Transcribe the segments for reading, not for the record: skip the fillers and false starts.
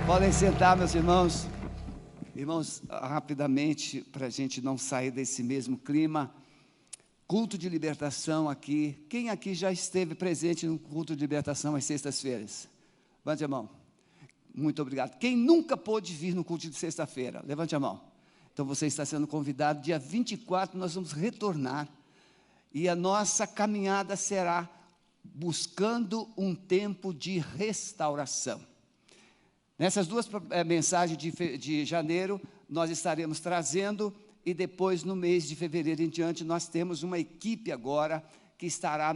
Podem sentar, meus irmãos. Irmãos, rapidamente, para a gente não sair desse mesmo clima, culto de libertação aqui. Quem aqui já esteve presente no culto de libertação às sextas-feiras? Levante a mão. Muito obrigado. Quem nunca pôde vir no culto de sexta-feira? Levante a mão. Então, você está sendo convidado. Dia 24, nós vamos retornar. E a nossa caminhada será buscando um tempo de restauração. Nessas duas mensagens de janeiro, nós estaremos trazendo, e depois, no mês de fevereiro em diante, nós temos uma equipe agora que estará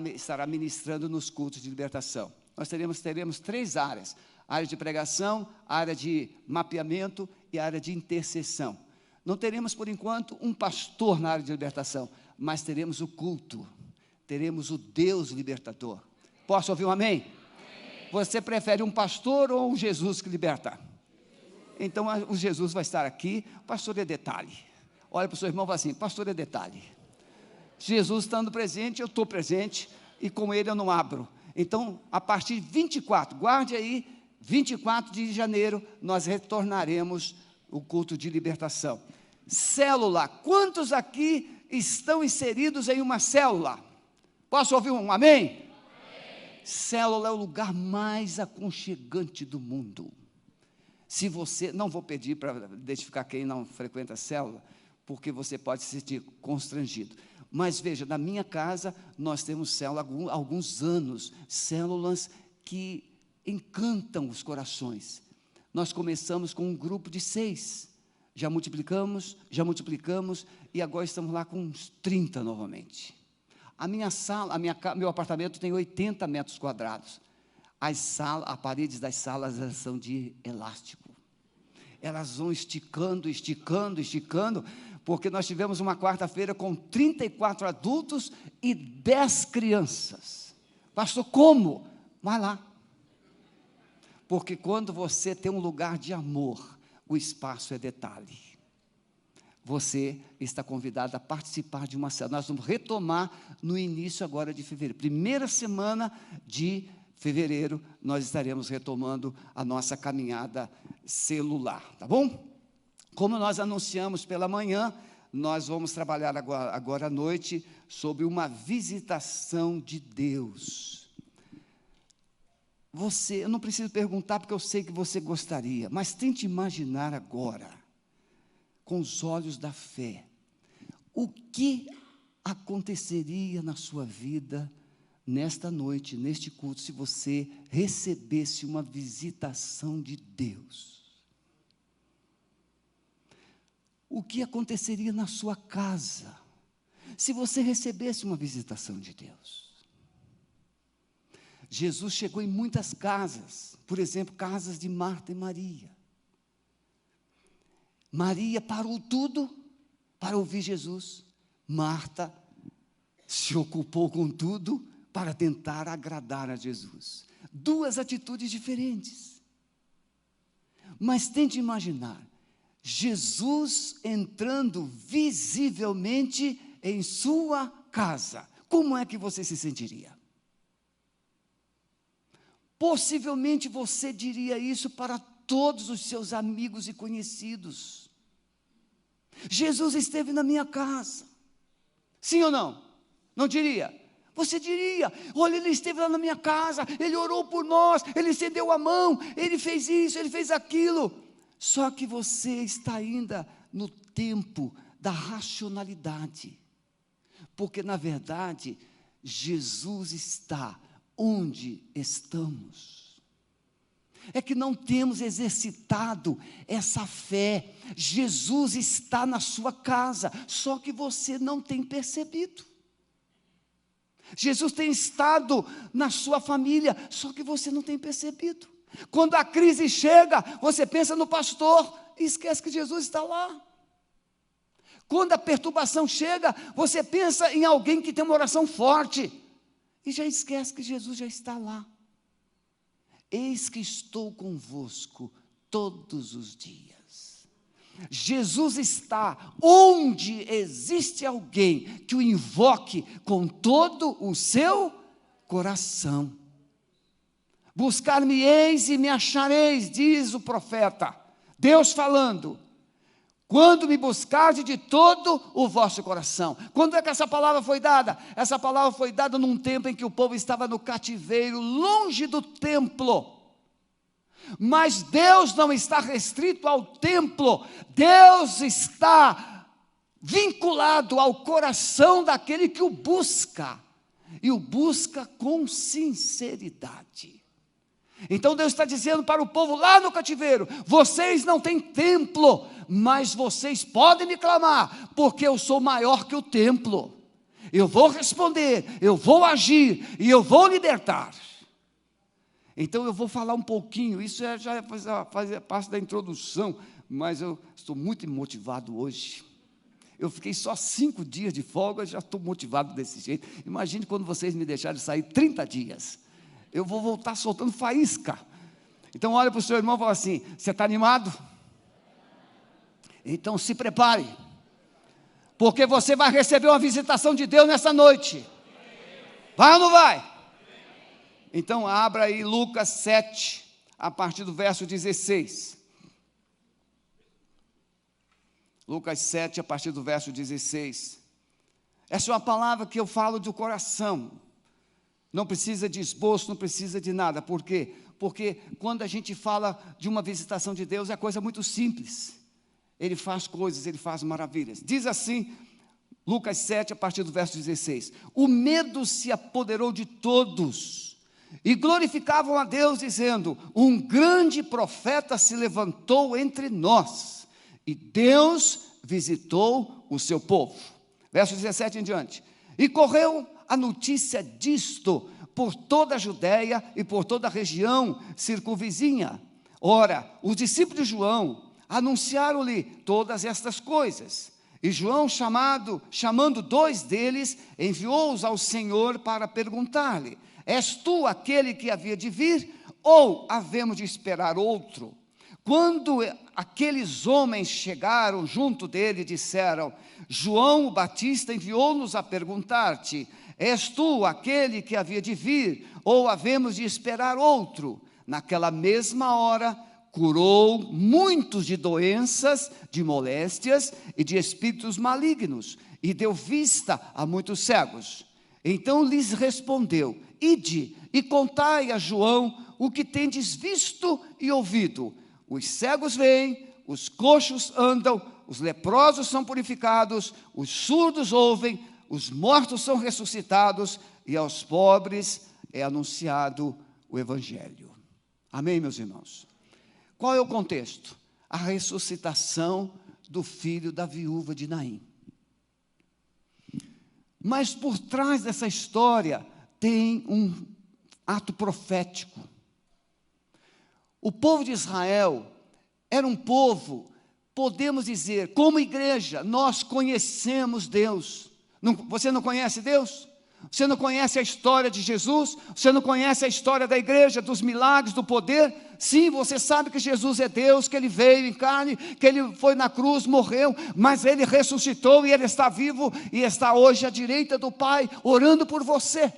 ministrando nos cultos de libertação. Nós teremos 3 áreas: a área de pregação, a área de mapeamento e a área de intercessão. Não teremos, por enquanto, um pastor na área de libertação, mas teremos o culto, teremos o Deus libertador. Posso ouvir um amém? Você prefere um pastor ou um Jesus que liberta? Então, o Jesus vai estar aqui. O pastor é detalhe. Olha para o seu irmão e fala assim: pastor é detalhe. Jesus estando presente, eu estou presente, e com ele eu não abro. Então, a partir de 24, guarde aí, 24 de janeiro, nós retornaremos o culto de libertação. Célula, quantos aqui estão inseridos em uma célula? Posso ouvir um amém? Célula é o lugar mais aconchegante do mundo. Se você, não vou pedir para identificar quem não frequenta a célula, porque você pode se sentir constrangido. Mas veja, na minha casa, nós temos célula há alguns anos, células que encantam os corações. Nós começamos com um grupo de 6, já multiplicamos, e agora estamos lá com uns 30 novamente. A minha sala, meu apartamento tem 80 metros quadrados. As paredes das salas são de elástico. Elas vão esticando, porque nós tivemos uma quarta-feira com 34 adultos e 10 crianças. Pastor, como? Vai lá. Porque quando você tem um lugar de amor, o espaço é detalhe. Você está convidado a participar de uma célula. Nós vamos retomar no início agora de fevereiro. Primeira semana de fevereiro, nós estaremos retomando a nossa caminhada celular, tá bom? Como nós anunciamos pela manhã, nós vamos trabalhar agora à noite sobre uma visitação de Deus. Eu não preciso perguntar, porque eu sei que você gostaria, mas tente imaginar agora, com os olhos da fé, o que aconteceria na sua vida nesta noite, neste culto, se você recebesse uma visitação de Deus? O que aconteceria na sua casa, se você recebesse uma visitação de Deus? Jesus chegou em muitas casas, por exemplo, casas de Marta e Maria. Maria parou tudo para ouvir Jesus. Marta se ocupou com tudo para tentar agradar a Jesus. 2 atitudes diferentes. Mas tente imaginar, Jesus entrando visivelmente em sua casa. Como é que você se sentiria? Possivelmente você diria isso para todos os seus amigos e conhecidos. Jesus esteve na minha casa. Sim ou não? Não diria? Você diria: olha, ele esteve lá na minha casa, ele orou por nós, ele estendeu a mão, ele fez isso, ele fez aquilo. Só que você está ainda no tempo da racionalidade, porque na verdade Jesus está onde estamos. É que não temos exercitado essa fé. Jesus está na sua casa, só que você não tem percebido. Jesus tem estado na sua família, só que você não tem percebido. Quando a crise chega, você pensa no pastor e esquece que Jesus está lá. Quando a perturbação chega, você pensa em alguém que tem uma oração forte e já esquece que Jesus já está lá. Eis que estou convosco todos os dias. Jesus está onde existe alguém que o invoque com todo o seu coração. Buscar-me-eis e me achareis, diz o profeta. Deus falando. Quando me buscardes de todo o vosso coração. Quando é que essa palavra foi dada? Essa palavra foi dada num tempo em que o povo estava no cativeiro, longe do templo. Mas Deus não está restrito ao templo. Deus está vinculado ao coração daquele que o busca. E o busca com sinceridade. Então Deus está dizendo para o povo lá no cativeiro: vocês não têm templo, mas vocês podem me clamar, porque eu sou maior que o templo. Eu vou responder, eu vou agir e eu vou libertar. Então eu vou falar um pouquinho, isso já faz parte da introdução, mas eu estou muito motivado hoje. Eu fiquei só 5 dias de folga, já estou motivado desse jeito. Imagine quando vocês me deixarem sair 30 dias. Eu vou voltar soltando faísca. Então olha para o seu irmão e fala assim: você está animado? Então se prepare, porque você vai receber uma visitação de Deus nessa noite. Vai ou não vai? Então abra aí Lucas 7, a partir do verso 16. Lucas 7, a partir do verso 16. Essa é uma palavra que eu falo do coração. Não precisa de esboço, não precisa de nada. Por quê? Porque quando a gente fala de uma visitação de Deus, é coisa muito simples. Ele faz coisas, ele faz maravilhas. Diz assim, Lucas 7, a partir do verso 16. O medo se apoderou de todos, e glorificavam a Deus, dizendo: um grande profeta se levantou entre nós, e Deus visitou o seu povo. Verso 17 em diante. E correu a notícia disto por toda a Judéia e por toda a região circunvizinha. Ora, os discípulos de João anunciaram-lhe todas estas coisas. E João, chamando 2 deles, enviou-os ao Senhor para perguntar-lhe: és tu aquele que havia de vir, ou havemos de esperar outro? Quando aqueles homens chegaram junto dele, disseram: João o Batista enviou-nos a perguntar-te: és tu aquele que havia de vir, ou havemos de esperar outro? Naquela mesma hora, curou muitos de doenças, de moléstias e de espíritos malignos, e deu vista a muitos cegos. Então lhes respondeu: ide e contai a João o que tendes visto e ouvido. Os cegos veem, os coxos andam, os leprosos são purificados, os surdos ouvem, os mortos são ressuscitados, e aos pobres é anunciado o Evangelho. Amém, meus irmãos? Qual é o contexto? A ressuscitação do filho da viúva de Naim. Mas por trás dessa história tem um ato profético. O povo de Israel era um povo, podemos dizer, como igreja, nós conhecemos Deus. Você não conhece Deus? Você não conhece a história de Jesus? Você não conhece a história da igreja, dos milagres, do poder? Sim, você sabe que Jesus é Deus, que Ele veio em carne, que Ele foi na cruz, morreu, mas Ele ressuscitou e Ele está vivo e está hoje à direita do Pai, orando por você.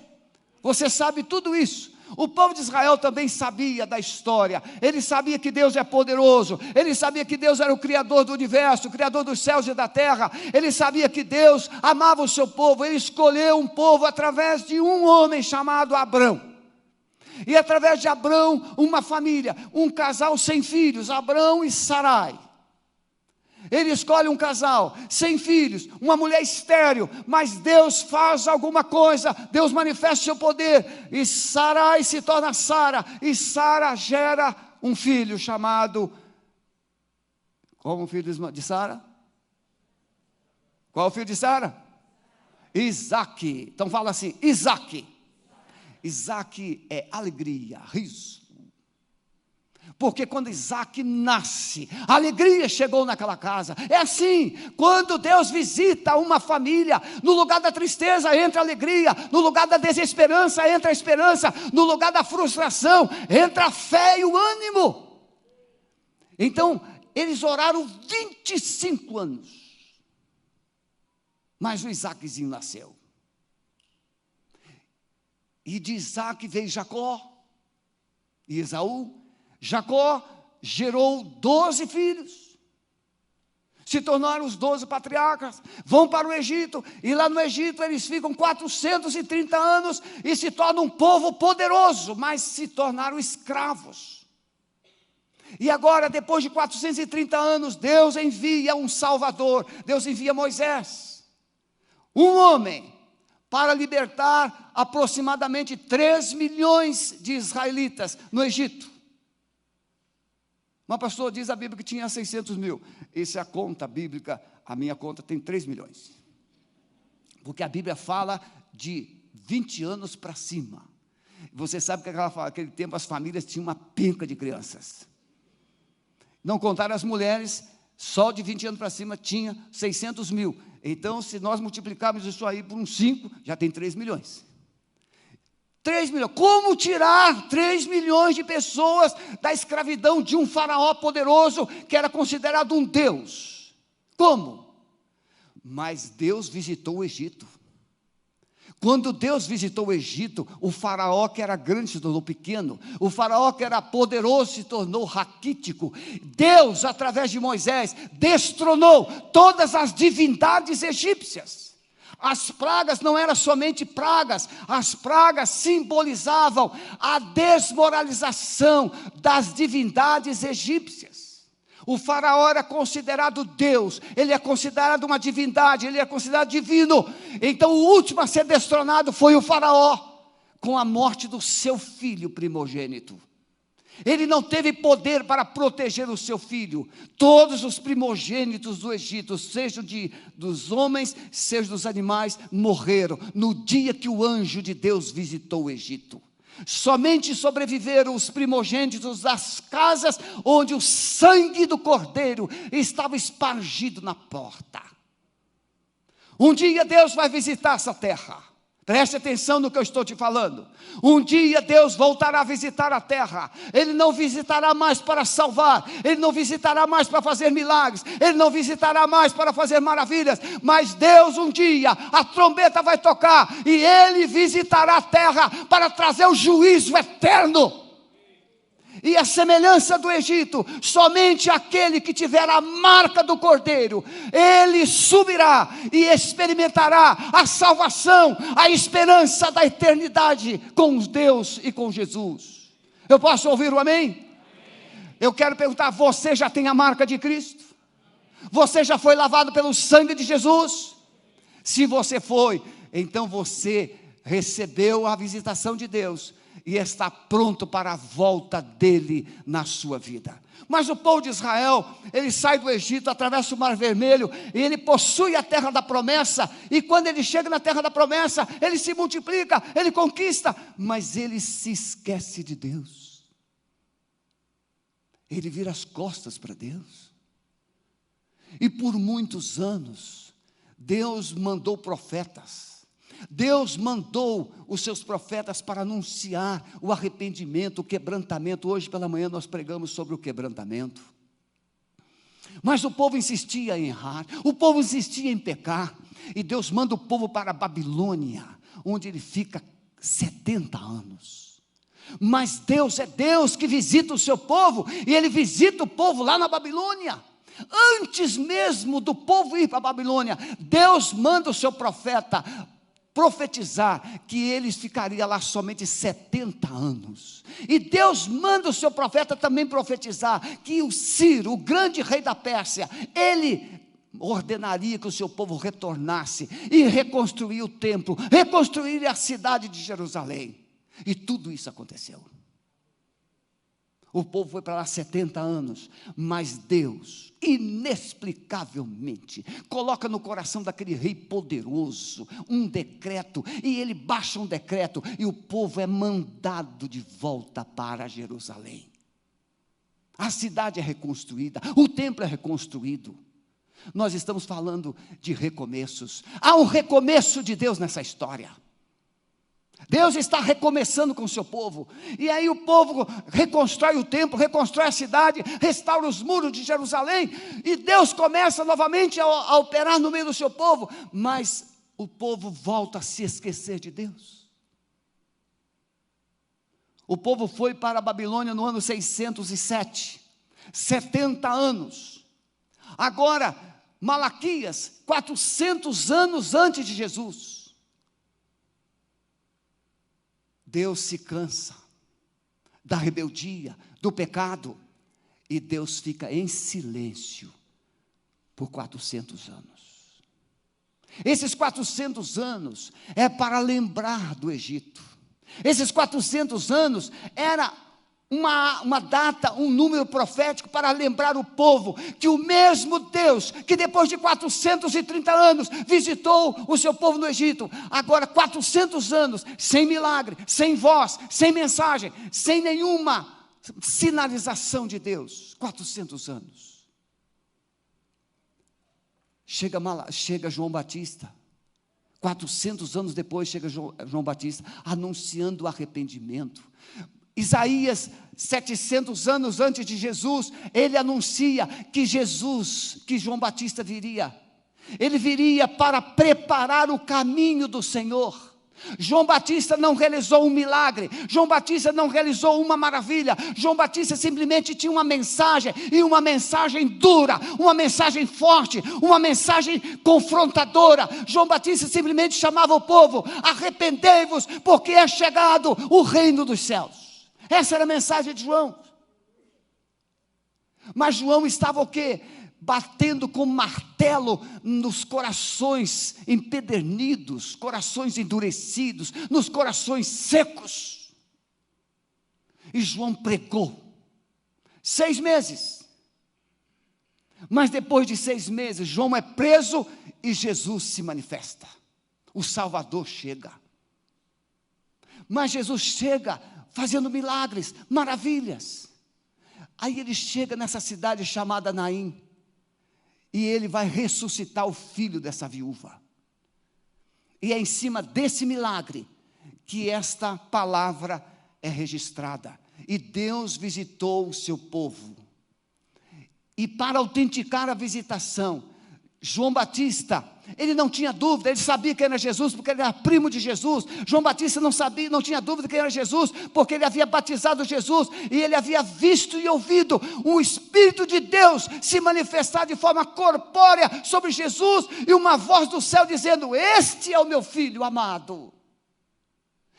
Você sabe tudo isso. O povo de Israel também sabia da história. Ele sabia que Deus é poderoso. Ele sabia que Deus era o Criador do universo, o Criador dos céus e da terra. Ele sabia que Deus amava o seu povo. Ele escolheu um povo através de um homem chamado Abrão. E através de Abrão, uma família, um casal sem filhos, Abrão e Sarai. Ele escolhe um casal sem filhos, uma mulher estéril, mas Deus faz alguma coisa, Deus manifesta o seu poder, e Sarai se torna Sara, e Sara gera um filho chamado, como o filho de Sara? Qual é o filho de Sara? Isaque. Então fala assim, Isaque. Isaque é alegria, riso. Porque quando Isaque nasce, a alegria chegou naquela casa. É assim, quando Deus visita uma família, no lugar da tristeza entra a alegria, no lugar da desesperança entra a esperança, no lugar da frustração entra a fé e o ânimo. Então, eles oraram 25 anos, mas o Isaquezinho nasceu. E de Isaque veio Jacó. e Esaú. Jacó gerou 12 filhos, se tornaram os 12 patriarcas, vão para o Egito, e lá no Egito eles ficam 430 anos, e se tornam um povo poderoso, mas se tornaram escravos. E agora, depois de 430 anos, Deus envia um Salvador, Deus envia Moisés, um homem, para libertar aproximadamente 3 milhões de israelitas no Egito. Uma pastora diz a Bíblia que tinha 600 mil. Essa é a conta bíblica, a minha conta tem 3 milhões. Porque a Bíblia fala de 20 anos para cima. Você sabe que naquele tempo as famílias tinham uma penca de crianças. Não contaram as mulheres, só de 20 anos para cima tinha 600 mil. Então, se nós multiplicarmos isso aí por uns 5, já tem 3 milhões. 3 milhões. Como tirar 3 milhões de pessoas da escravidão de um faraó poderoso, que era considerado um deus? Como? Mas Deus visitou o Egito. Quando Deus visitou o Egito, o faraó que era grande se tornou pequeno, o faraó que era poderoso se tornou raquítico. Deus, através de Moisés, destronou todas as divindades egípcias. As pragas não eram somente pragas, as pragas simbolizavam a desmoralização das divindades egípcias. O faraó era considerado Deus, ele é considerado uma divindade, ele é considerado divino. Então o último a ser destronado foi o faraó, com a morte do seu filho primogênito. Ele não teve poder para proteger o seu filho. Todos os primogênitos do Egito, sejam dos homens, sejam dos animais, morreram no dia que o anjo de Deus visitou o Egito. Somente sobreviveram os primogênitos das casas onde o sangue do cordeiro estava espargido na porta. Um dia Deus vai visitar essa terra. Preste atenção no que eu estou te falando. Um dia Deus voltará a visitar a terra. Ele não visitará mais para salvar, Ele não visitará mais para fazer milagres, Ele não visitará mais para fazer maravilhas, mas Deus um dia, a trombeta vai tocar, e Ele visitará a terra para trazer o juízo eterno. E a semelhança do Egito, somente aquele que tiver a marca do Cordeiro, ele subirá e experimentará a salvação, a esperança da eternidade com Deus e com Jesus. Eu posso ouvir o amém? Eu quero perguntar, você já tem a marca de Cristo? Você já foi lavado pelo sangue de Jesus? Se você foi, então você recebeu a visitação de Deus e está pronto para a volta dele na sua vida. Mas o povo de Israel, ele sai do Egito, atravessa o Mar Vermelho, e ele possui a terra da promessa, e quando ele chega na terra da promessa, ele se multiplica, ele conquista, mas ele se esquece de Deus. Ele vira as costas para Deus. E por muitos anos, Deus mandou profetas, Deus mandou os seus profetas para anunciar o arrependimento, o quebrantamento. Hoje pela manhã nós pregamos sobre o quebrantamento. Mas o povo insistia em errar, o povo insistia em pecar, e Deus manda o povo para a Babilônia, onde ele fica 70 anos. Mas Deus é Deus que visita o seu povo, e Ele visita o povo lá na Babilônia. Antes mesmo do povo ir para a Babilônia, Deus manda o seu profeta profetizar que eles ficariam lá somente 70 anos. E Deus manda o seu profeta também profetizar que o Ciro, o grande rei da Pérsia, ele ordenaria que o seu povo retornasse e reconstruir o templo, reconstruir a cidade de Jerusalém. E tudo isso aconteceu. O povo foi para lá 70 anos, mas Deus, inexplicavelmente, coloca no coração daquele rei poderoso um decreto, e ele baixa um decreto, e o povo é mandado de volta para Jerusalém. A cidade é reconstruída, o templo é reconstruído. Nós estamos falando de recomeços. Há um recomeço de Deus nessa história. Deus está recomeçando com o seu povo, e aí o povo reconstrói o templo, reconstrói a cidade, restaura os muros de Jerusalém, e Deus começa novamente a operar no meio do seu povo, mas o povo volta a se esquecer de Deus. O povo foi para a Babilônia no ano 607, 70 anos. Agora, Malaquias, 400 anos antes de Jesus. Deus se cansa da rebeldia, do pecado, e Deus fica em silêncio por 400 anos. Esses 400 anos é para lembrar do Egito. Esses 400 anos era uma data, um número profético para lembrar o povo que o mesmo Deus que depois de 430 anos visitou o seu povo no Egito, agora 400 anos, sem milagre, sem voz, sem mensagem, sem nenhuma sinalização de Deus, 400 anos. Chega João Batista, 400 anos depois chega João Batista, anunciando o arrependimento. Isaías, 700 anos antes de Jesus, ele anuncia que João Batista viria. Ele viria para preparar o caminho do Senhor. João Batista não realizou um milagre, João Batista não realizou uma maravilha, João Batista simplesmente tinha uma mensagem, e uma mensagem dura, uma mensagem forte, uma mensagem confrontadora. João Batista simplesmente chamava o povo: arrependei-vos, porque é chegado o reino dos céus. Essa era a mensagem de João. Mas João estava o quê? Batendo com martelo nos corações empedernidos, corações endurecidos, nos corações secos. E João pregou 6 meses. Mas depois de 6 meses, João é preso e Jesus se manifesta. O Salvador chega. Mas Jesus chega fazendo milagres, maravilhas. Aí ele chega nessa cidade chamada Naim. E ele vai ressuscitar o filho dessa viúva. E é em cima desse milagre que esta palavra é registrada. E Deus visitou o seu povo. E para autenticar a visitação, João Batista, ele não tinha dúvida, ele sabia que era Jesus, porque ele era primo de Jesus. João Batista não tinha dúvida que era Jesus, porque ele havia batizado Jesus, e ele havia visto e ouvido o Espírito de Deus se manifestar de forma corpórea sobre Jesus, e uma voz do céu dizendo: este é o meu filho amado.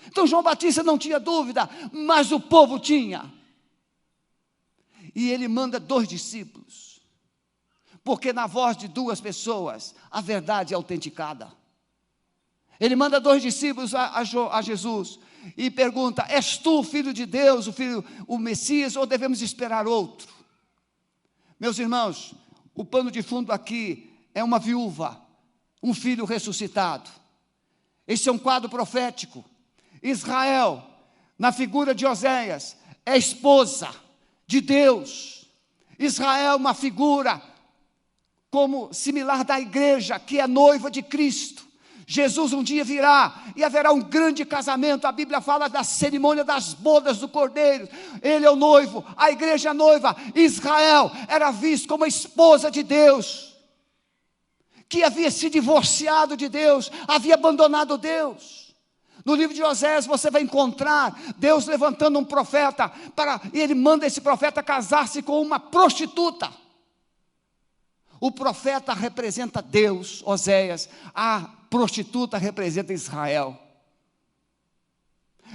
Então João Batista não tinha dúvida, mas o povo tinha. E ele manda 2 discípulos, porque na voz de 2 pessoas a verdade é autenticada. Ele manda 2 discípulos a Jesus e pergunta: és tu o filho de Deus, o Messias, ou devemos esperar outro? Meus irmãos, o pano de fundo aqui é uma viúva, um filho ressuscitado. Esse é um quadro profético. Israel, na figura de Oséias, é esposa de Deus. Israel, uma figura como similar da igreja, que é noiva de Cristo. Jesus um dia virá e haverá um grande casamento. A Bíblia fala da cerimônia das bodas do Cordeiro. Ele é o noivo, a igreja é a noiva. Israel era visto como a esposa de Deus, que havia se divorciado de Deus, havia abandonado Deus. No livro de Oséias você vai encontrar Deus levantando um profeta, e ele manda esse profeta casar-se com uma prostituta. O profeta representa Deus, Oséias, a prostituta representa Israel.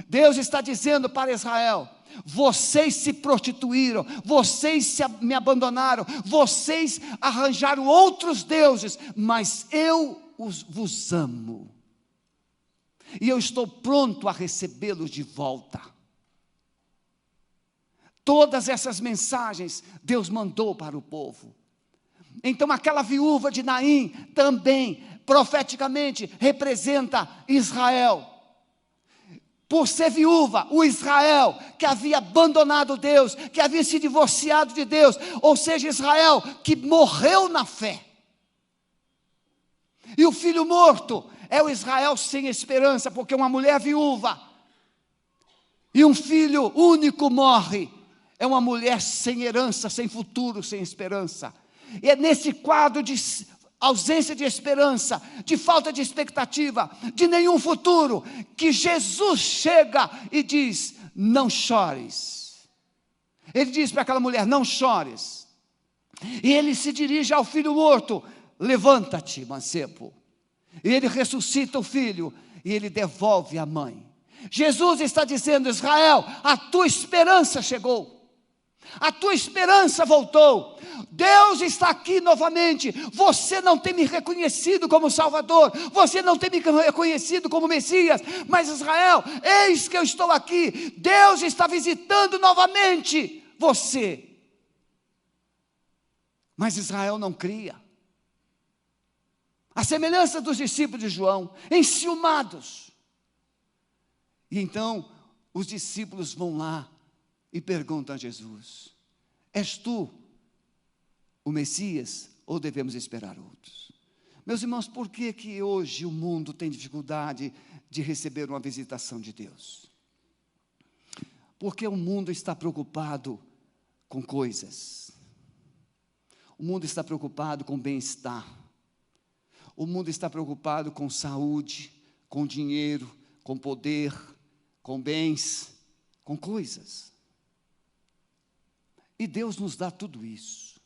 Deus está dizendo para Israel: vocês se prostituíram, vocês me abandonaram, vocês arranjaram outros deuses, mas eu vos amo. E eu estou pronto a recebê-los de volta. Todas essas mensagens Deus mandou para o povo. Então aquela viúva de Naim também, profeticamente, representa Israel. Por ser viúva, o Israel que havia abandonado Deus, que havia se divorciado de Deus, ou seja, Israel que morreu na fé. E o filho morto é o Israel sem esperança, porque uma mulher viúva e um filho único morre, é uma mulher sem herança, sem futuro, sem esperança. E é nesse quadro de ausência de esperança, de falta de expectativa, de nenhum futuro, que Jesus chega e diz: não chores. Ele diz para aquela mulher, não chores. E ele se dirige ao filho morto, levanta-te, mancebo. E ele ressuscita o filho, e ele devolve a mãe. Jesus está dizendo, Israel, a tua esperança chegou. A tua esperança voltou. Deus está aqui novamente. Você não tem me reconhecido como Salvador, você não tem me reconhecido como Messias, mas Israel, eis que eu estou aqui. Deus está visitando novamente você. Mas Israel não cria. A semelhança dos discípulos de João, enciumados. E então os discípulos vão lá e perguntam a Jesus, és tu o Messias ou devemos esperar outros? Meus irmãos, por que que hoje o mundo tem dificuldade de receber uma visitação de Deus? Porque o mundo está preocupado com coisas. O mundo está preocupado com bem-estar. O mundo está preocupado com saúde, com dinheiro, com poder, com bens, com coisas. E Deus nos dá tudo isso.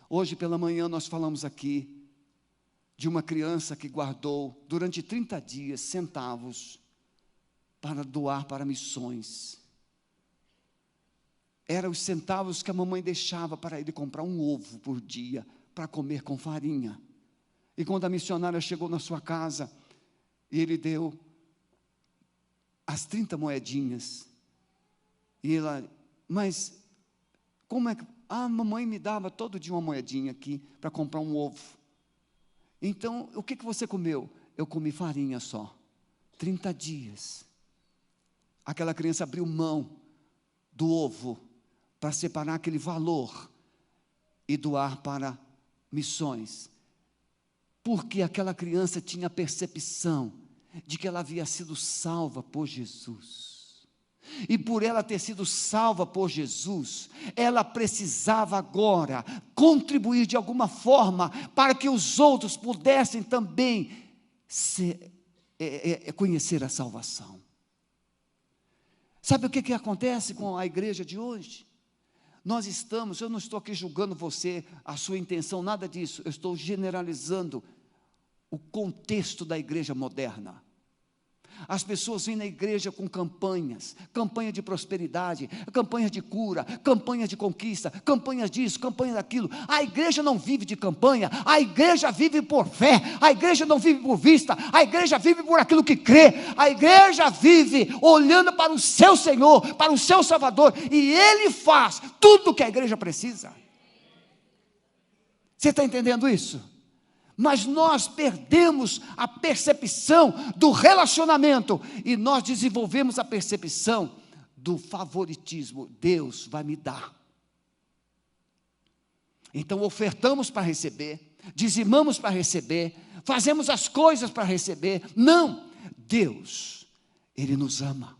Hoje pela manhã nós falamos aqui de uma criança que guardou durante 30 dias centavos para doar para missões. Eram os centavos que a mamãe deixava para ele comprar um ovo por dia, para comer com farinha. E quando a missionária chegou na sua casa, ele deu as 30 moedinhas. E ela, mas como é que... a mamãe me dava todo dia uma moedinha aqui para comprar um ovo. Então, o que você comeu? Eu comi farinha só. 30 dias. Aquela criança abriu mão do ovo para separar aquele valor e doar para missões. Porque aquela criança tinha a percepção de que ela havia sido salva por Jesus. E por ela ter sido salva por Jesus, ela precisava agora contribuir de alguma forma para que os outros pudessem também conhecer a salvação. Sabe o que acontece com a igreja de hoje? Nós estamos, eu não estou aqui julgando você, a sua intenção, nada disso, eu estou generalizando o contexto da igreja moderna. As pessoas vêm na igreja com campanhas, campanha de prosperidade, campanha de cura, campanha de conquista, campanhas disso, campanha daquilo. A igreja não vive de campanha, a igreja vive por fé, a igreja não vive por vista, a igreja vive por aquilo que crê, a igreja vive olhando para o seu Senhor, para o seu Salvador, e Ele faz tudo o que a igreja precisa. Você está entendendo isso? Mas nós perdemos a percepção do relacionamento e nós desenvolvemos a percepção do favoritismo. Deus vai me dar. Então ofertamos para receber, dizimamos para receber, fazemos as coisas para receber. Não, Deus, Ele nos ama.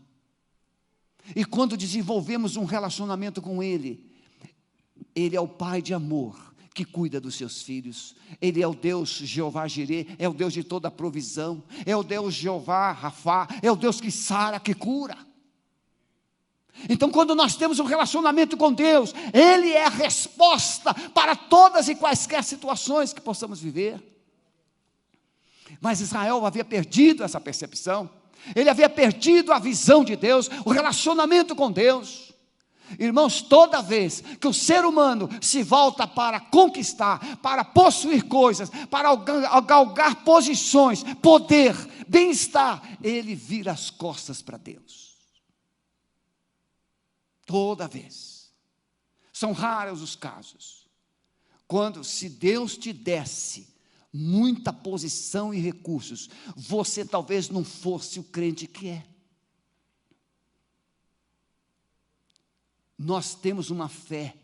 E quando desenvolvemos um relacionamento com Ele, Ele é o Pai de amor, que cuida dos seus filhos. Ele é o Deus Jeová Jirê, é o Deus de toda a provisão, é o Deus Jeová Rafá, é o Deus que sara, que cura. Então quando nós temos um relacionamento com Deus, Ele é a resposta para todas e quaisquer situações que possamos viver. Mas Israel havia perdido essa percepção, ele havia perdido a visão de Deus, o relacionamento com Deus. Irmãos, toda vez que o ser humano se volta para conquistar, para possuir coisas, para galgar posições, poder, bem-estar, ele vira as costas para Deus. Toda vez. São raros os casos. Quando, se Deus te desse muita posição e recursos, você talvez não fosse o crente que é. Nós temos uma fé,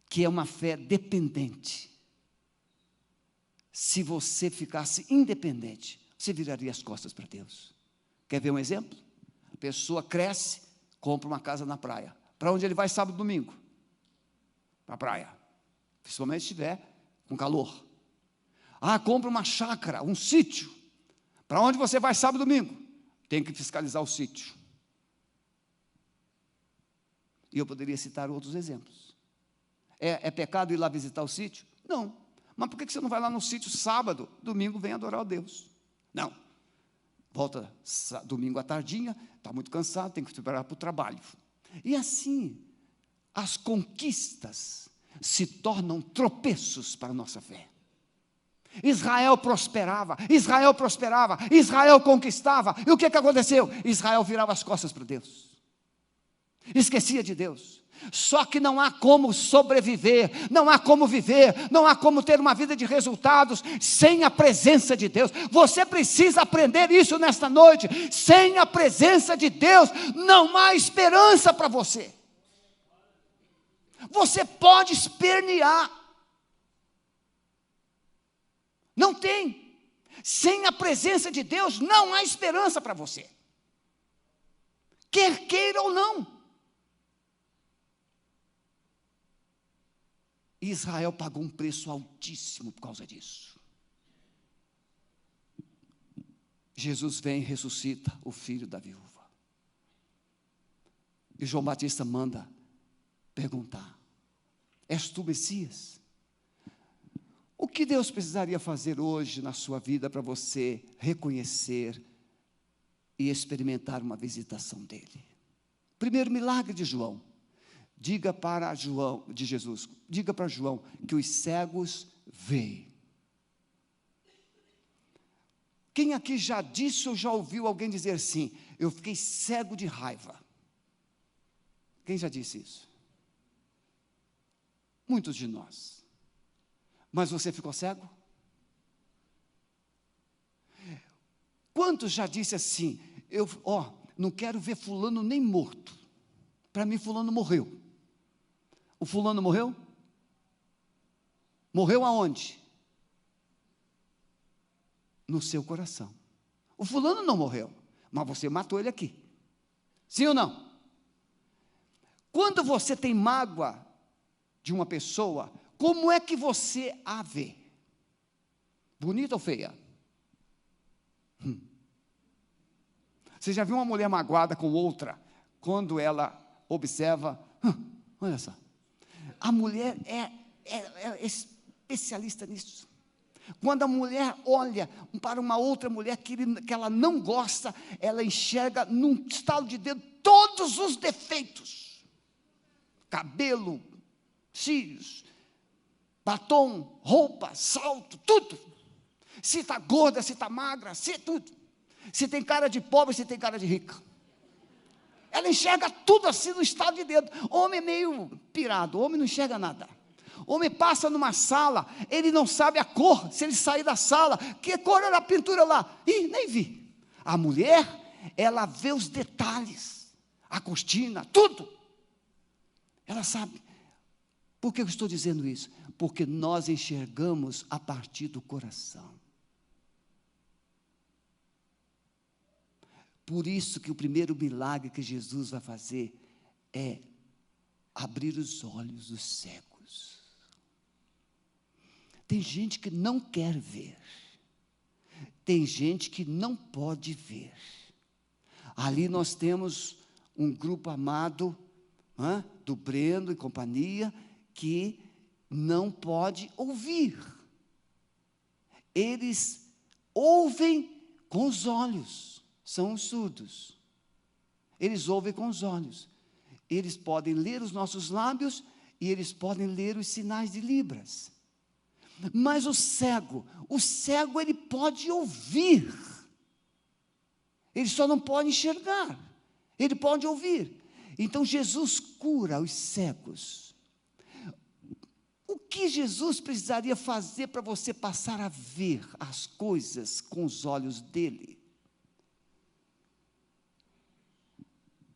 que é uma fé dependente. Se você ficasse independente, você viraria as costas para Deus. Quer ver um exemplo? A pessoa cresce, compra uma casa na praia. Para onde ele vai sábado e domingo? Para a praia. Principalmente se estiver com calor. Ah, compra uma chácara, um sítio. Para onde você vai sábado e domingo? Tem que fiscalizar o sítio. E eu poderia citar outros exemplos. É pecado ir lá visitar o sítio? Não. Mas por que você não vai lá no sítio sábado? Domingo vem adorar a Deus. Não. Volta domingo à tardinha, está muito cansado, tem que se preparar para o trabalho. E assim, as conquistas se tornam tropeços para a nossa fé. Israel prosperava, Israel conquistava. E o que aconteceu? Israel virava as costas para Deus. Esquecia de Deus. Só que não há como sobreviver, não há como viver, não há como ter uma vida de resultados sem a presença de Deus. Você precisa aprender isso nesta noite. Sem a presença de Deus, não há esperança para você. Você pode espernear. Não tem. Sem a presença de Deus, não há esperança para você. Quer queira ou não. Israel pagou um preço altíssimo por causa disso. Jesus vem e ressuscita o filho da viúva. E João Batista manda perguntar: és tu Messias? O que Deus precisaria fazer hoje na sua vida para você reconhecer e experimentar uma visitação dele? Primeiro milagre de João. Diga para João que os cegos veem. Quem aqui já disse ou já ouviu alguém dizer assim: eu fiquei cego de raiva? Quem já disse isso? Muitos de nós. Mas você ficou cego? Quantos já disse assim: não quero ver fulano nem morto. Para mim fulano morreu. O fulano morreu? Morreu aonde? No seu coração. O fulano não morreu, mas você matou ele aqui. Sim ou não? Quando você tem mágoa de uma pessoa, como é que você a vê? Bonita ou feia? Você já viu uma mulher magoada com outra, quando ela observa, olha só, a mulher é especialista nisso. Quando a mulher olha para uma outra mulher que ela não gosta, ela enxerga num estalo de dedo todos os defeitos: cabelo, cílios, batom, roupa, salto, tudo. Se está gorda, se está magra, se tudo. Se tem cara de pobre, se tem cara de rica. Ela enxerga tudo assim no estado de dedo. Homem é meio pirado, homem não enxerga nada. Homem passa numa sala, ele não sabe a cor. Se ele sair da sala, que cor era a pintura lá? Ih, nem vi. A mulher, ela vê os detalhes, a cortina, tudo. Ela sabe. Por que eu estou dizendo isso? Porque nós enxergamos a partir do coração. Por isso que o primeiro milagre que Jesus vai fazer é abrir os olhos dos cegos. Tem gente que não quer ver. Tem gente que não pode ver. Ali nós temos um grupo amado, do Breno e companhia, que não pode ouvir. Eles ouvem com os olhos. São os surdos. Eles ouvem com os olhos. Eles podem ler os nossos lábios e eles podem ler os sinais de Libras. Mas o cego ele pode ouvir. Ele só não pode enxergar. Ele pode ouvir. Então Jesus cura os cegos. O que Jesus precisaria fazer para você passar a ver as coisas com os olhos dele?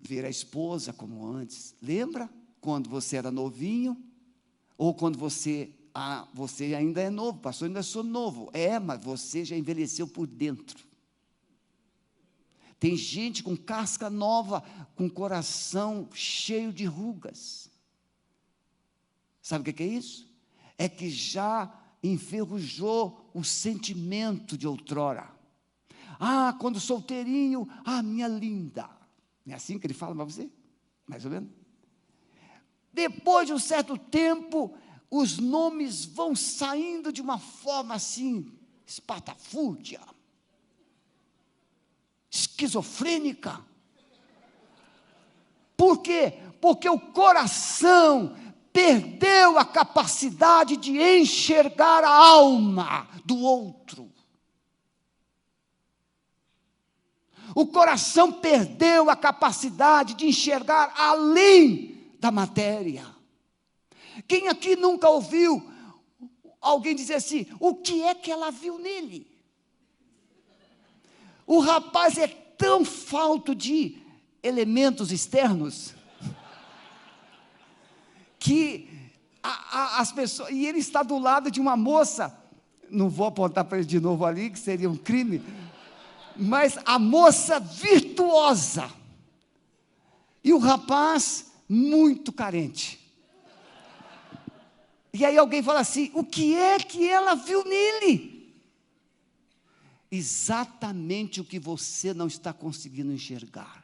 Ver a esposa como antes. Lembra quando você era novinho? Ou quando você ainda é novo, pastor, ainda sou novo. Mas você já envelheceu por dentro. Tem gente com casca nova, com coração cheio de rugas. Sabe o que é isso? É que já enferrujou o sentimento de outrora. Quando solteirinho, minha linda. Não é assim que ele fala para você? Mais ou menos? Depois de um certo tempo, os nomes vão saindo de uma forma assim, espatafúrdia, esquizofrênica. Por quê? Porque o coração perdeu a capacidade de enxergar a alma do outro. O coração perdeu a capacidade de enxergar além da matéria. Quem aqui nunca ouviu alguém dizer assim: o que é que ela viu nele? O rapaz é tão falto de elementos externos que as pessoas, e ele está do lado de uma moça, não vou apontar para ele de novo ali, que seria um crime, mas a moça virtuosa, e o rapaz muito carente. E aí alguém fala assim: o que é que ela viu nele? Exatamente o que você não está conseguindo enxergar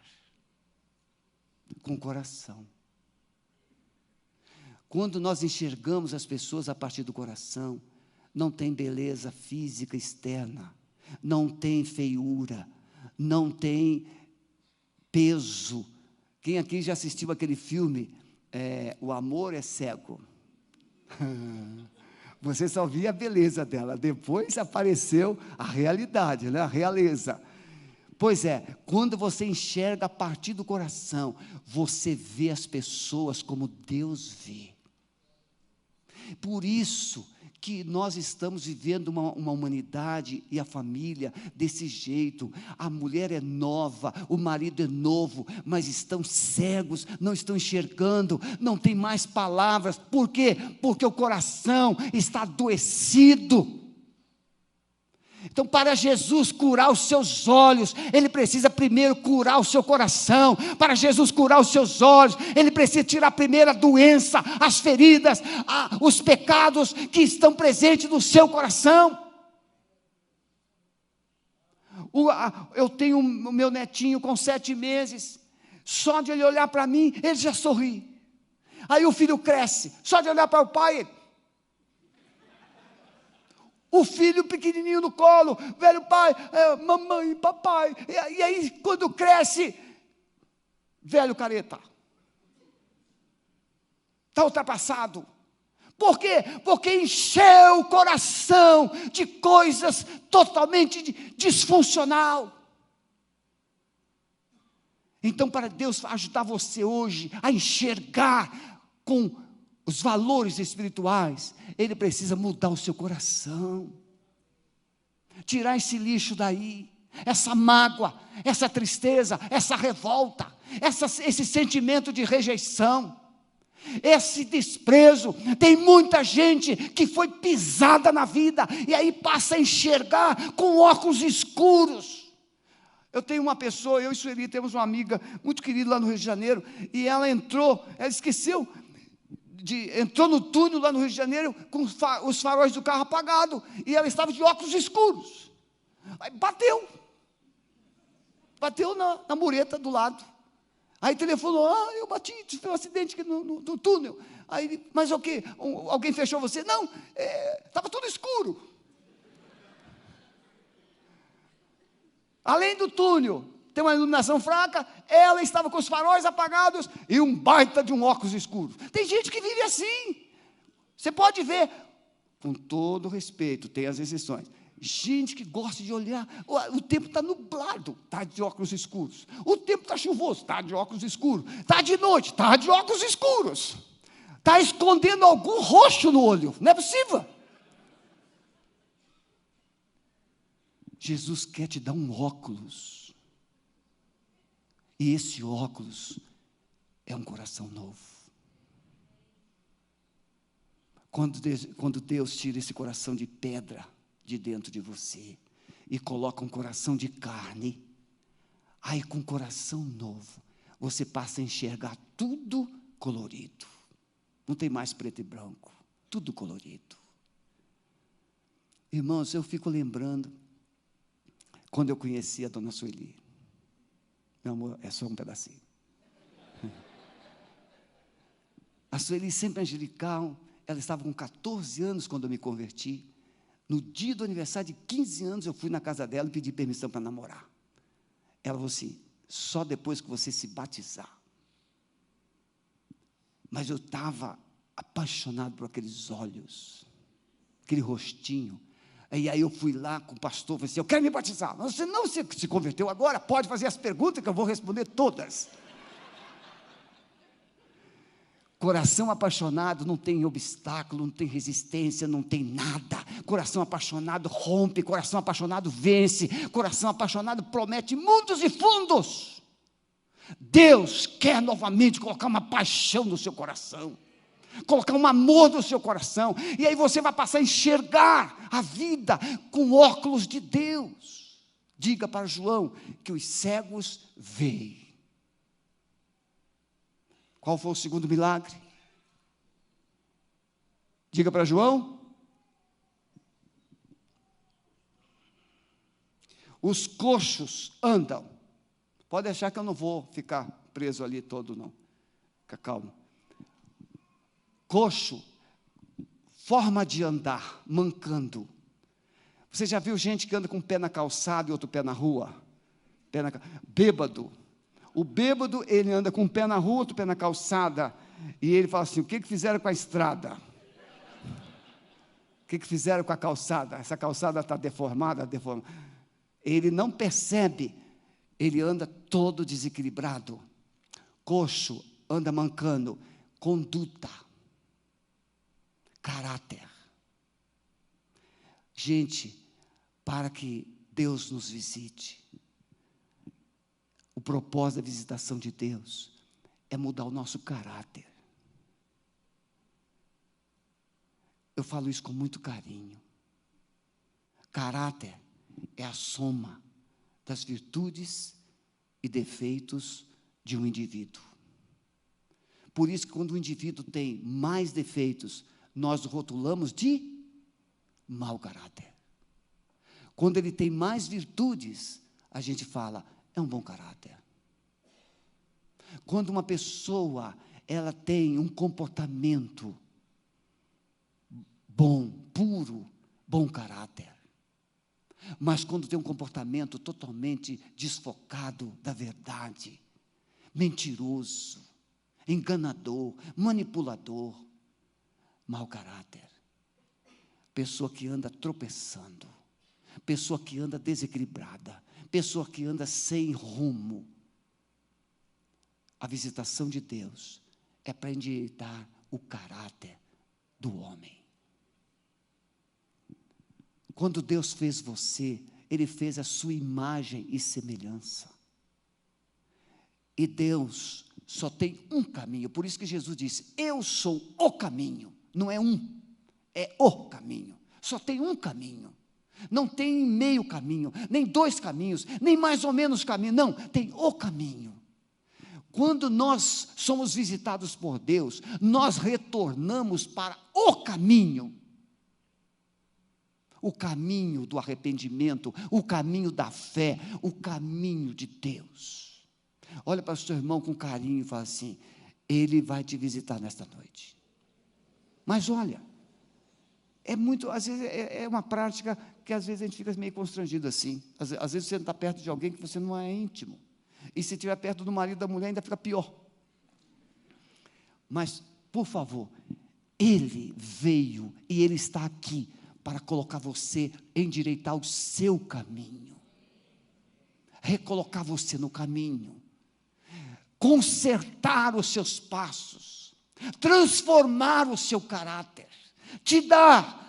com o coração. Quando nós enxergamos as pessoas a partir do coração, não tem beleza física externa, não tem feiura, não tem peso. Quem aqui já assistiu aquele filme, O Amor é Cego? Você só via a beleza dela, depois apareceu a realidade, né? A realeza. Pois é, quando você enxerga a partir do coração, você vê as pessoas como Deus vê. Por isso que nós estamos vivendo uma humanidade e a família desse jeito. A mulher é nova, o marido é novo, mas estão cegos, não estão enxergando, não tem mais palavras. Por quê? Porque o coração está adoecido. Então, para Jesus curar os seus olhos, Ele precisa primeiro curar o seu coração. Para Jesus curar os seus olhos, Ele precisa tirar primeiro a doença, as feridas, os pecados que estão presentes no seu coração. Eu tenho o meu netinho com 7 meses, só de ele olhar para mim, ele já sorri. Aí o filho cresce, só de olhar para o pai, o filho pequenininho no colo, velho pai, mamãe, papai, e aí quando cresce, velho careta, está ultrapassado. Por quê? Porque encheu o coração de coisas totalmente disfuncional. Então, para Deus ajudar você hoje a enxergar com os valores espirituais, Ele precisa mudar o seu coração, tirar esse lixo daí, essa mágoa, essa tristeza, essa revolta, esse sentimento de rejeição, esse desprezo. Tem muita gente que foi pisada na vida, e aí passa a enxergar com óculos escuros. Eu tenho uma pessoa, eu e Sueli temos uma amiga muito querida lá no Rio de Janeiro, e ela esqueceu, entrou no túnel lá no Rio de Janeiro com os faróis do carro apagados, e ela estava de óculos escuros. Aí bateu na mureta do lado. Aí telefonou: eu bati, tive um acidente aqui no túnel. Aí, mas o quê? Alguém fechou você? Não, estava tudo escuro. Além do túnel tem uma iluminação fraca, ela estava com os faróis apagados e um baita de um óculos escuro. Tem gente que vive assim. Você pode ver, com todo respeito, tem as exceções, gente que gosta de olhar, o tempo está nublado, está de óculos escuros. O tempo está chuvoso, está de óculos escuros. Está de noite, está de óculos escuros. Está escondendo algum roxo no olho, não é possível. Jesus quer te dar um óculos. E esse óculos é um coração novo. Quando Deus tira esse coração de pedra de dentro de você e coloca um coração de carne, aí com um coração novo, você passa a enxergar tudo colorido. Não tem mais preto e branco, tudo colorido. Irmãos, eu fico lembrando quando eu conheci a dona Sueli. Meu amor, é só um pedacinho. A Sueli sempre angelical, ela estava com 14 anos quando eu me converti. No dia do aniversário de 15 anos, eu fui na casa dela e pedi permissão para namorar. Ela falou assim, só depois que você se batizar. Mas eu estava apaixonado por aqueles olhos, aquele rostinho. E aí eu fui lá com o pastor, falei assim, eu quero me batizar. Você não se converteu agora? Pode fazer as perguntas que eu vou responder todas. Coração apaixonado não tem obstáculo, não tem resistência, não tem nada. Coração apaixonado rompe, coração apaixonado vence, coração apaixonado promete mundos e fundos. Deus quer novamente colocar uma paixão no seu coração, colocar um amor no seu coração, e aí você vai passar a enxergar a vida com óculos de Deus. Diga para João que os cegos veem. Qual foi o segundo milagre? Diga para João. Os coxos andam. Pode deixar que eu não vou ficar preso ali todo, não. Fica calmo. Coxo, forma de andar, mancando. Você já viu gente que anda com um pé na calçada e outro pé na rua? Bêbado. O bêbado, ele anda com um pé na rua, outro pé na calçada, e ele fala assim, o que fizeram com a estrada? O que fizeram com a calçada? Essa calçada está deformada. Ele não percebe, ele anda todo desequilibrado. Coxo, anda mancando. Conduta, caráter. Gente, para que Deus nos visite, o propósito da visitação de Deus é mudar o nosso caráter. Eu falo isso com muito carinho. Caráter é a soma das virtudes e defeitos de um indivíduo. Por isso que quando o indivíduo tem mais defeitos, nós o rotulamos de mau caráter. Quando ele tem mais virtudes, a gente fala, é um bom caráter. Quando uma pessoa, ela tem um comportamento bom, puro, bom caráter. Mas quando tem um comportamento totalmente desfocado da verdade, mentiroso, enganador, manipulador, mau caráter. Pessoa que anda tropeçando, pessoa que anda desequilibrada, pessoa que anda sem rumo. A visitação de Deus é para endireitar o caráter do homem. Quando Deus fez você, Ele fez a sua imagem e semelhança. E Deus só tem um caminho, por isso que Jesus disse, eu sou o caminho, não é um, é o caminho, só tem um caminho. Não tem meio caminho, nem dois caminhos, nem mais ou menos caminho, não, tem o caminho. Quando nós somos visitados por Deus, nós retornamos para o caminho do arrependimento, o caminho da fé, o caminho de Deus. Olha para o seu irmão com carinho e fala assim, ele vai te visitar nesta noite. Mas olha, às vezes é uma prática que às vezes a gente fica meio constrangido assim. Às vezes você está perto de alguém que você não é íntimo. E se estiver perto do marido da mulher, ainda fica pior. Mas, por favor, Ele veio e Ele está aqui para colocar você, endireitar o seu caminho. Recolocar você no caminho. Consertar os seus passos. Transformar o seu caráter. Te dar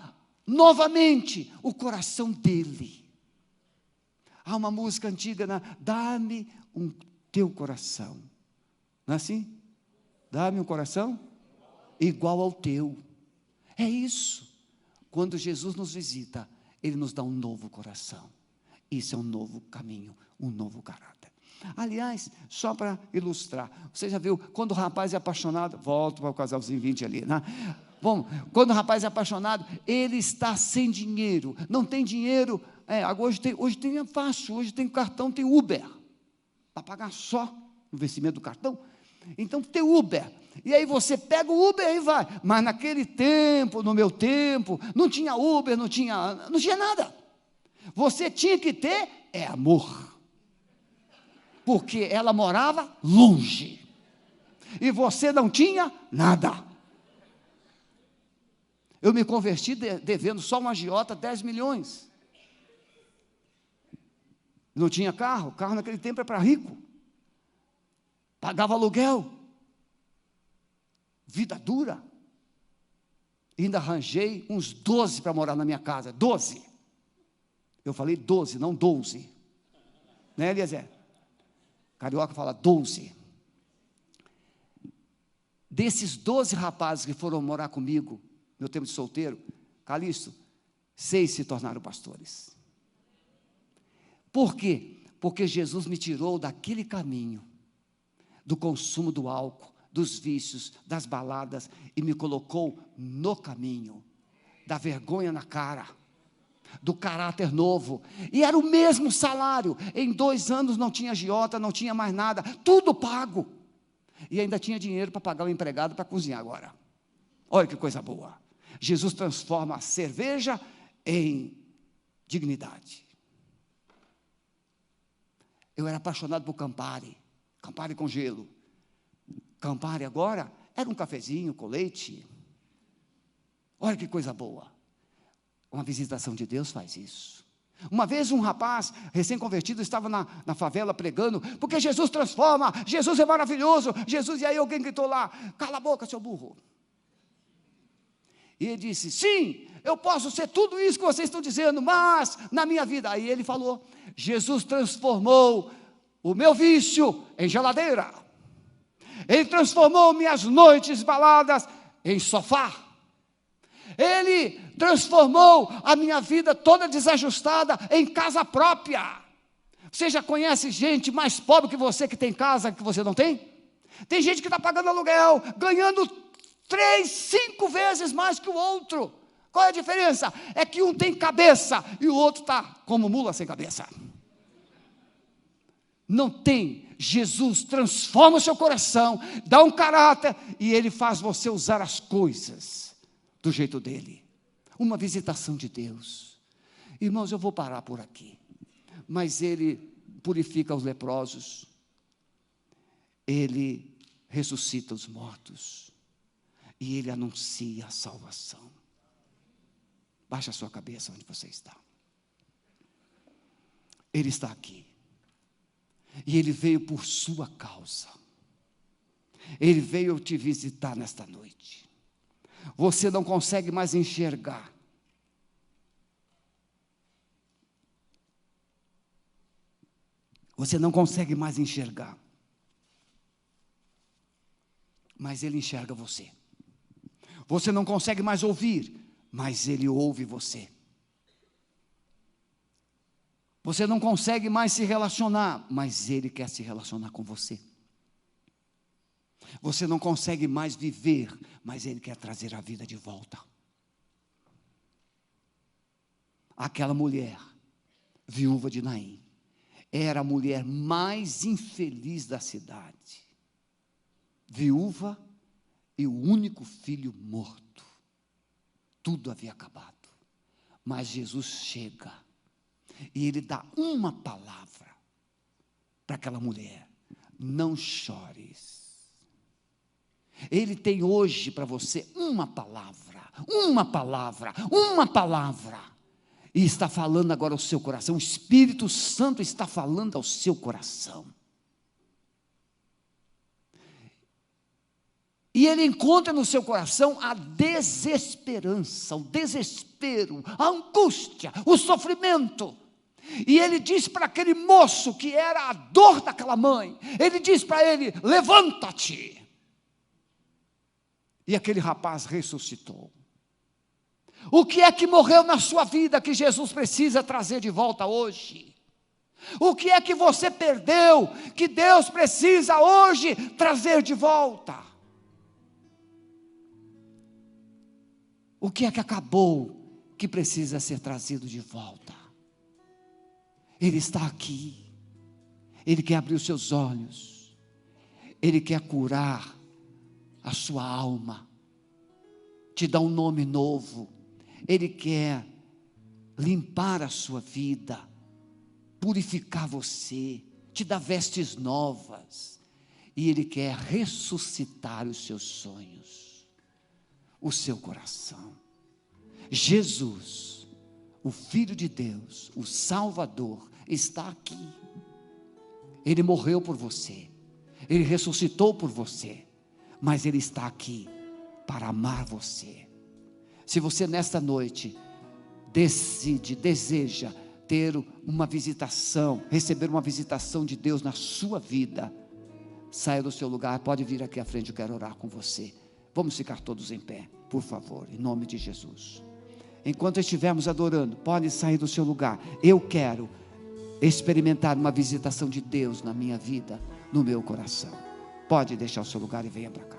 novamente o coração dele. Há uma música antiga, dá-me um teu coração. Não é assim? Dá-me um coração igual ao teu. É isso. Quando Jesus nos visita, Ele nos dá um novo coração. Isso é um novo caminho, um novo caráter. Aliás, só para ilustrar, você já viu, quando o rapaz é apaixonado, volto para o casalzinho 20 ali, né? Bom, quando o rapaz é apaixonado, ele está sem dinheiro, não tem dinheiro, hoje tem fácil, hoje tem cartão, tem Uber, para pagar só o vencimento do cartão. Então tem Uber. E aí você pega o Uber e vai. Mas naquele tempo, no meu tempo, não tinha Uber, não tinha nada. Você tinha que ter amor. Porque ela morava longe. E você não tinha nada. Eu me converti devendo só uma agiota 10 milhões. Não tinha carro. Carro naquele tempo é para rico. Pagava aluguel. Vida dura. Ainda arranjei uns 12 para morar na minha casa. 12. Eu falei 12, não 12. Né, Eliezer? Carioca fala 12. Desses 12 rapazes que foram morar comigo, meu tempo de solteiro, Calixto, 6 se tornaram pastores. Por quê? Porque Jesus me tirou daquele caminho, do consumo do álcool, dos vícios, das baladas, e me colocou no caminho, da vergonha na cara, do caráter novo, e era o mesmo salário. Em 2 anos não tinha agiota, não tinha mais nada, tudo pago, e ainda tinha dinheiro para pagar o empregado para cozinhar agora. Olha que coisa boa. Jesus transforma a cerveja em dignidade. Eu era apaixonado por Campari, Campari com gelo. Campari agora era um cafezinho com leite. Olha que coisa boa. Uma visitação de Deus faz isso. Uma vez um rapaz recém-convertido estava na favela pregando, porque Jesus transforma, Jesus é maravilhoso, Jesus, e aí alguém gritou lá, cala a boca, seu burro. E ele disse, sim, eu posso ser tudo isso que vocês estão dizendo, mas na minha vida, aí ele falou, Jesus transformou o meu vício em geladeira, Ele transformou minhas noites baladas em sofá, Ele transformou a minha vida toda desajustada em casa própria. Você já conhece gente mais pobre que você, que tem casa que você não tem? Tem gente que está pagando aluguel, ganhando 3, 5 vezes mais que o outro. Qual é a diferença? É que um tem cabeça e o outro está como mula sem cabeça. Não tem. Jesus transforma o seu coração, dá um caráter, e Ele faz você usar as coisas do jeito dEle. Uma visitação de Deus. Irmãos, eu vou parar por aqui. Mas Ele purifica os leprosos. Ele ressuscita os mortos. E Ele anuncia a salvação. Baixa a sua cabeça onde você está. Ele está aqui. E Ele veio por sua causa. Ele veio te visitar nesta noite. Você não consegue mais enxergar. Você não consegue mais enxergar. Mas Ele enxerga você. Você não consegue mais ouvir, mas Ele ouve você. Você não consegue mais se relacionar, mas Ele quer se relacionar com você. Você não consegue mais viver, mas Ele quer trazer a vida de volta. Aquela mulher, viúva de Naim, era a mulher mais infeliz da cidade. Viúva e o único filho morto. Tudo havia acabado. Mas Jesus chega e Ele dá uma palavra para aquela mulher: não chores. Ele tem hoje para você uma palavra, e está falando agora ao seu coração. O Espírito Santo está falando ao seu coração. E Ele encontra no seu coração a desesperança, o desespero, a angústia, o sofrimento. E Ele diz para aquele moço, que era a dor daquela mãe, Ele diz para ele: levanta-te. E aquele rapaz ressuscitou. O que é que morreu na sua vida que Jesus precisa trazer de volta hoje? O que é que você perdeu que Deus precisa hoje trazer de volta? O que é que acabou que precisa ser trazido de volta? Ele está aqui. Ele quer abrir os seus olhos. Ele quer curar a sua alma, te dar um nome novo. Ele quer limpar a sua vida, purificar você, te dar vestes novas. E Ele quer ressuscitar os seus sonhos, o seu coração. Jesus, o Filho de Deus, o Salvador, está aqui. Ele morreu por você, Ele ressuscitou por você, mas Ele está aqui para amar você. Se você nesta noite deseja ter uma visitação, receber uma visitação de Deus na sua vida, saia do seu lugar, pode vir aqui à frente, eu quero orar com você. Vamos ficar todos em pé, por favor, em nome de Jesus. Enquanto estivermos adorando, pode sair do seu lugar. Eu quero experimentar uma visitação de Deus na minha vida, no meu coração. Pode deixar o seu lugar e venha para cá.